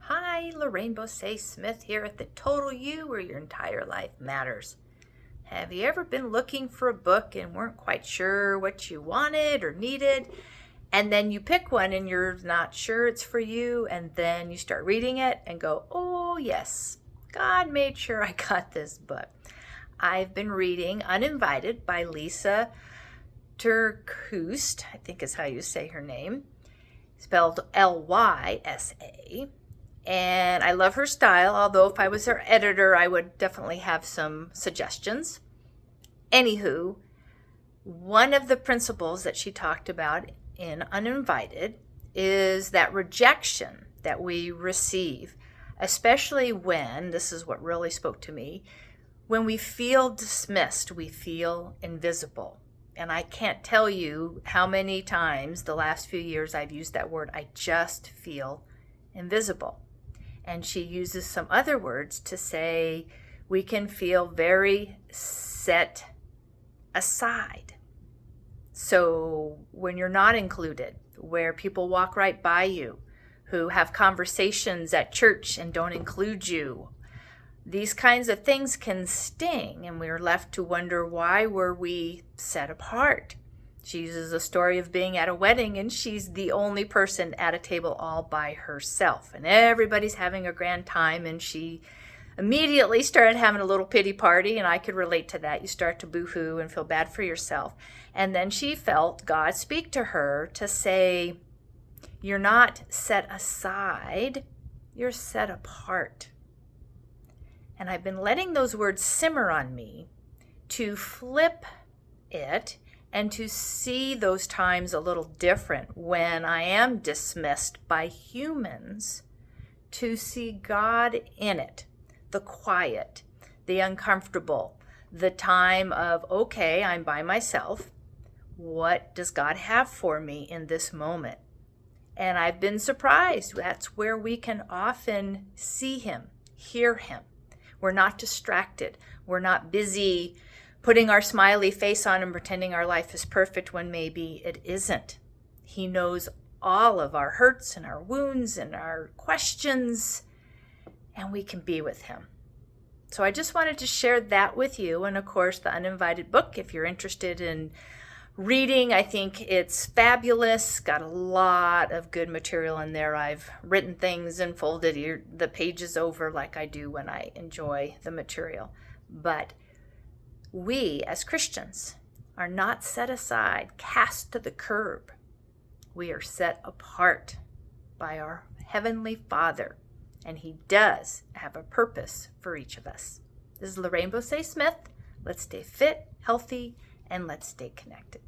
Hi, Lorraine Bosse-Smith here at the Total You, where your entire life matters. Have you ever been looking for a book and weren't quite sure what you wanted or needed? And then you pick one and you're not sure it's for you, and then you start reading it and go, oh yes, God made sure I got this book. I've been reading Uninvited by Lisa Terkeurst, I think is how you say her name, spelled Lysa. And I love her style, although if I was her editor, I would definitely have some suggestions. Anywho, one of the principles that she talked about in Uninvited is that rejection that we receive, especially when, this is what really spoke to me, when we feel dismissed, we feel invisible. And I can't tell you how many times the last few years I've used that word. I just feel invisible. And she uses some other words to say we can feel very set aside. So when you're not included, where people walk right by you, who have conversations at church and don't include you, these kinds of things can sting, and we're left to wonder, why were we set apart? She uses a story of being at a wedding, and she's the only person at a table all by herself. And everybody's having a grand time, and she immediately started having a little pity party, and I could relate to that. You start to boo-hoo and feel bad for yourself. And then she felt God speak to her to say, you're not set aside, you're set apart. And I've been letting those words simmer on me to flip it and to see those times a little different when I am dismissed by humans, to see God in it, the quiet, the uncomfortable, the time of, okay, I'm by myself. What does God have for me in this moment? And I've been surprised. That's where we can often see Him, hear Him. We're not distracted. We're not busy putting our smiley face on and pretending our life is perfect when maybe it isn't. He knows all of our hurts and our wounds and our questions, and we can be with Him. So I just wanted to share that with you. And of course, the Uninvited book, if you're interested in reading, I think it's fabulous. Got a lot of good material in there. I've written things and folded the pages over like I do when I enjoy the material. But we, as Christians, are not set aside, cast to the curb. We are set apart by our Heavenly Father, and He does have a purpose for each of us. This is Lorraine Bosse-Smith. Let's stay fit, healthy, and let's stay connected.